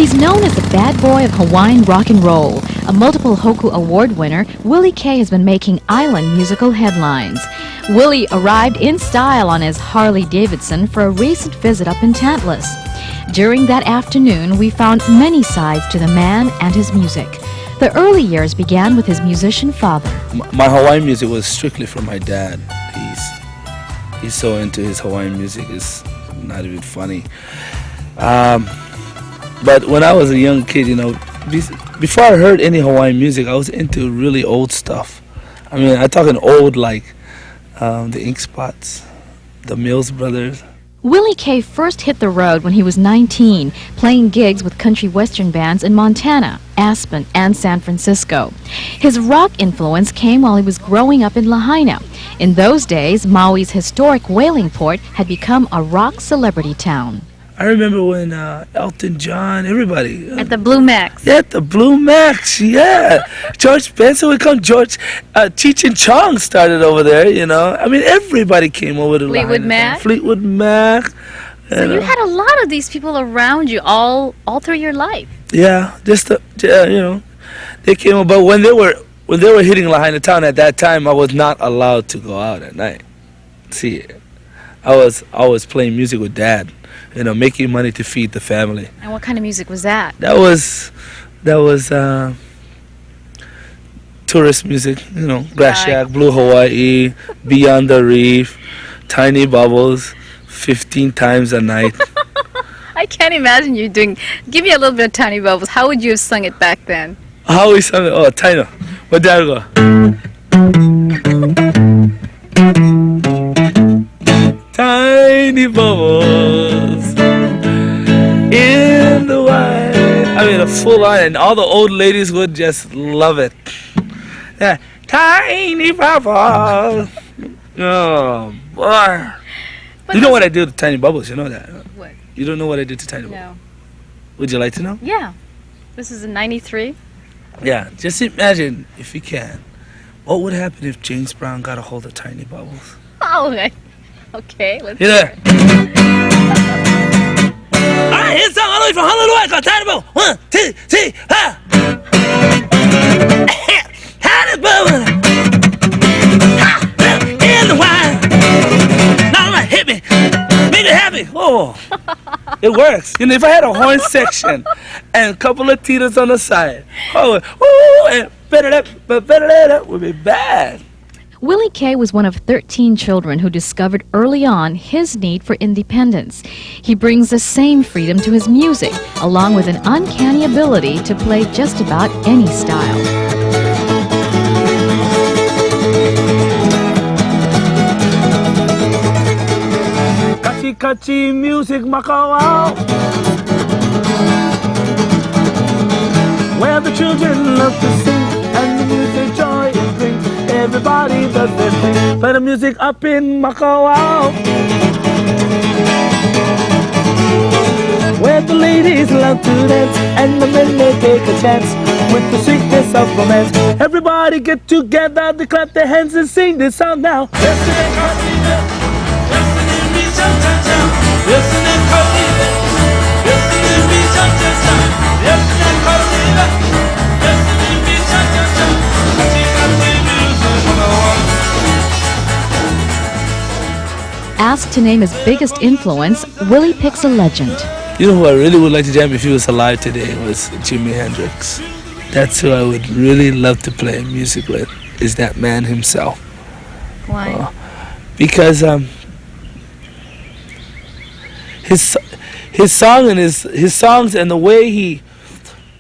He's known as the bad boy of Hawaiian rock and roll. A multiple Hoku Award winner, Willie K has been making island musical headlines. Willie arrived in style on his Harley Davidson for a recent visit up in Tantalus. During that afternoon, we found many sides to the man and his music. The early years began with his musician father. My Hawaiian music was strictly from my dad. He's so into his Hawaiian music, it's not even funny. But when I was a young kid, you know, before I heard any Hawaiian music, I was into really old stuff. I mean, I'm talking old like the Ink Spots, the Mills Brothers. Willie K first hit the road when he was 19, playing gigs with country western bands in Montana, Aspen, and San Francisco. His rock influence came while he was growing up in Lahaina. In those days, Maui's historic whaling port had become a rock celebrity town. I remember when Elton John, everybody. At the Blue Max. Yeah, at the Blue Max, yeah. George Benson would come. Cheech and Chong started over there, you know. I mean, everybody came over to Fleetwood Mac. Fleetwood Mac. So you had a lot of these people around you all through your life. Yeah, you know, they came over. But when they were hitting Lahaina town at that time, I was not allowed to go out at night. See, I was always playing music with Dad. You know, making money to feed the family. And what kind of music was that? That was tourist music, you know, Grass Shack, Blue Hawaii, Beyond the Reef, Tiny Bubbles, 15 times a night. I can't imagine you doing. Give me a little bit of Tiny Bubbles. How would you have sung it back then? How we sung it? Oh, Tiny. What did I go? Tiny bubbles in the wine. I mean, a full line, and all the old ladies would just love it. Yeah, tiny bubbles. Oh boy! But you know what I do to Tiny Bubbles? You know that? What? You don't know what I did to Tiny Bubbles? No. Would you like to know? Yeah. This is in '93. Yeah. Just imagine, if you can, what would happen if James Brown got a hold of Tiny Bubbles? Oh, okay. Let's hear it. Alright, here's a song all the way from Honolulu called Tiny Bubble. 1, 2, 3, ha! Tiny Bubble, ha! In the wine. Now hit me, make me happy. Oh, it works. You know, if I had a horn section and a couple of titas on the side, oh, and better would be bad. Willie K was one of 13 children who discovered early on his need for independence. He brings the same freedom to his music, along with an uncanny ability to play just about any style. Kachi kachi music makawao, where the children love to sing and the music joy it brings. Everybody does their thing. Play the music up in Makawao, where the ladies love to dance and the men they take a chance with the sweetness of romance. Everybody get together to clap their hands and sing this song now. Asked to name his biggest influence, Willie picks a legend. You know who I really would like to jam if he was alive today was Jimi Hendrix. That's who I would really love to play music with, is that man himself. Why? Because his song and his songs and the way he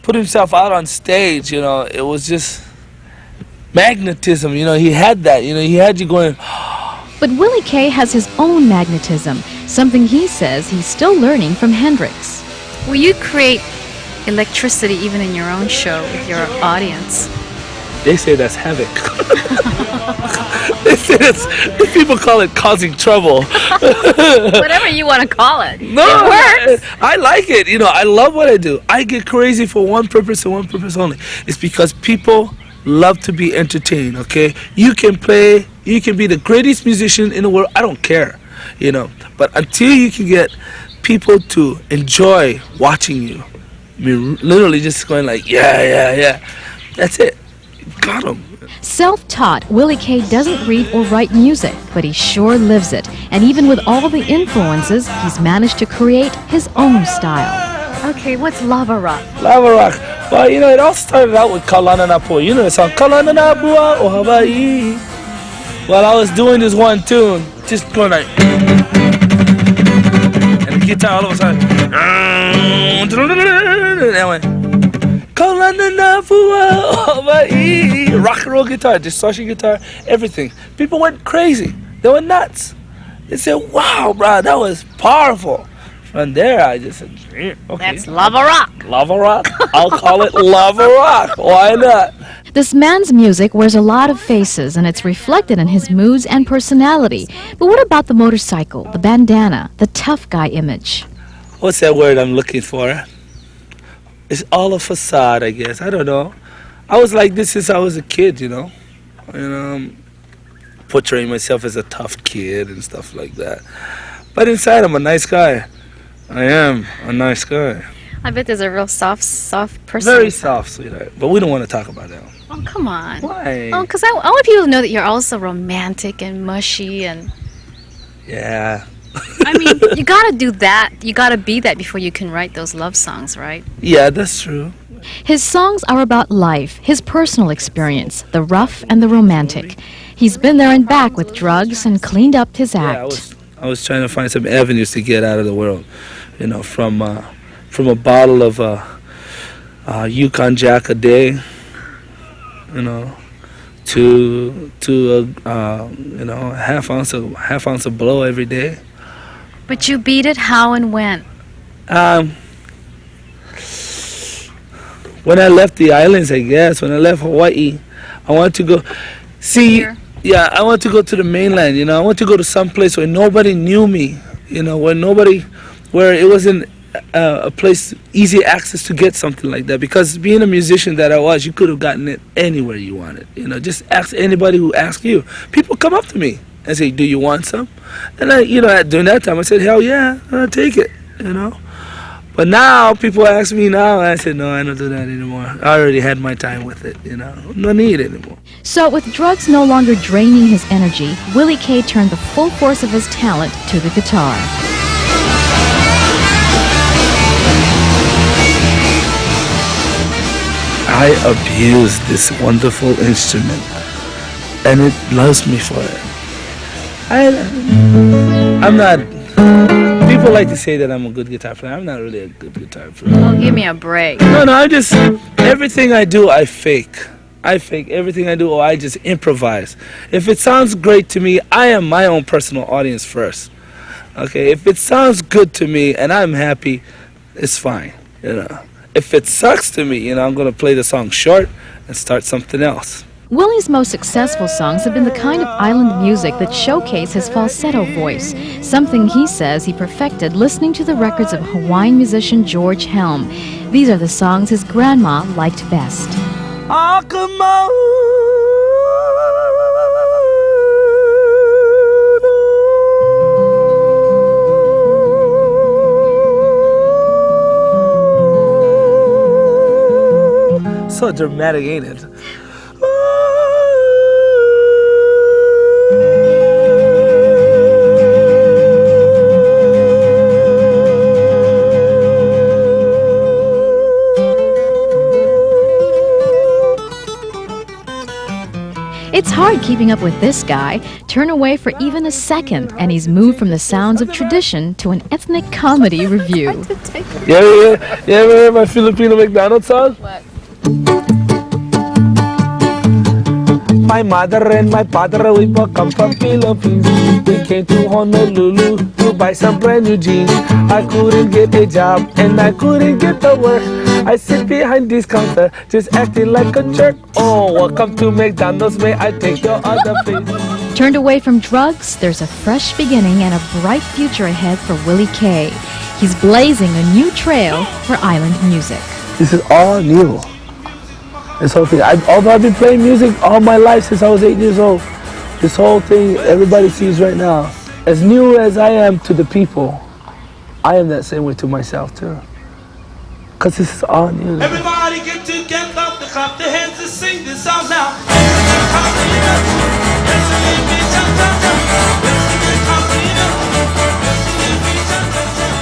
put himself out on stage, you know, it was just magnetism. You know, he had that. You know, he had you going. But Willie K has his own magnetism, something he says he's still learning from Hendrix. Will you create electricity even in your own show with your audience? They say that's havoc. They say that's, people call it causing trouble. Whatever you want to call it. No, it works. I like it. You know, I love what I do. I get crazy for one purpose and one purpose only. It's because people love to be entertained, okay? You can play, you can be the greatest musician in the world. I don't care, you know. But until you can get people to enjoy watching you, I mean, literally just going like, yeah. That's it. Got him. Self-taught, Willie K doesn't read or write music, but he sure lives it. And even with all the influences, he's managed to create his own style. Okay, what's lava rock? Lava rock. Well, you know, it all started out with Kalana Napua. You know the song Kalana Napua o Hawaii. Well, I was doing this one tune, just going like, and the guitar all of a sudden, and I went, Kalana Napua o Hawaii. Rock and roll guitar, distortion guitar, everything. People went crazy. They went nuts. They said, wow, bro, that was powerful. From there, I just said, okay. That's lava rock. Lava rock? I'll call it lava rock. Why not? This man's music wears a lot of faces, and it's reflected in his moods and personality. But what about the motorcycle, the bandana, the tough guy image? What's that word I'm looking for? It's all a facade, I guess. I don't know. I was like this since I was a kid, you know. Portraying myself as a tough kid and stuff like that. But inside, I'm a nice guy. I am a nice guy. I bet there's a real soft person. Very soft, sweetheart. But we don't want to talk about that. Oh, come on. Why? Oh, because I want people to know that you're also romantic and mushy and... Yeah. I mean, you gotta do that. You gotta be that before you can write those love songs, right? Yeah, that's true. His songs are about life, his personal experience, the rough and the romantic. He's been there and back with drugs and cleaned up his act. I was trying to find some avenues to get out of the world, you know, from a bottle of Yukon Jack a day, you know, to you know, half ounce of blow every day. But you beat it how and when? When I left the islands, I guess. When I left Hawaii, I wanted to go see. Here. Yeah, I want to go to the mainland, you know. I want to go to some place where nobody knew me, you know, where it wasn't a place, easy access to get something like that. Because being a musician that I was, you could have gotten it anywhere you wanted, you know. Just ask anybody who asks you. People come up to me and say, do you want some? And during that time, I said, hell yeah, I'll take it, you know. But now, people ask me now, and I said, no, I don't do that anymore. I already had my time with it, you know. No need anymore. So with drugs no longer draining his energy, Willie K turned the full force of his talent to the guitar. I abuse this wonderful instrument, and it loves me for it. I'm not... People like to say that I'm a good guitar player. I'm not really a good guitar player. Oh, give me a break. No, everything I do, I fake. I fake everything I do, or I just improvise. If it sounds great to me, I am my own personal audience first. Okay, if it sounds good to me and I'm happy, it's fine, you know. If it sucks to me, you know, I'm going to play the song short and start something else. Willie's most successful songs have been the kind of island music that showcase his falsetto voice, something he says he perfected listening to the records of Hawaiian musician George Helm. These are the songs his grandma liked best. So dramatic, ain't it? It's hard keeping up with this guy. Turn away for even a second, and he's moved from the sounds of tradition to an ethnic comedy review. You ever hear my Filipino McDonald's song? What? My mother and my father, we both come from Philippines. We came to Honolulu to buy some brand new jeans. I couldn't get a job and I couldn't get to work. I sit behind this counter, just acting like a jerk. Oh, welcome to McDonald's, may I take your order, please? Turned away from drugs, there's a fresh beginning and a bright future ahead for Willie K. He's blazing a new trail for island music. This is all new. This whole thing, although I've been playing music all my life since I was 8 years old, this whole thing everybody sees right now, as new as I am to the people, I am that same way to myself too. Because this is all new. Everybody get together, to clap their hands and sing this song now.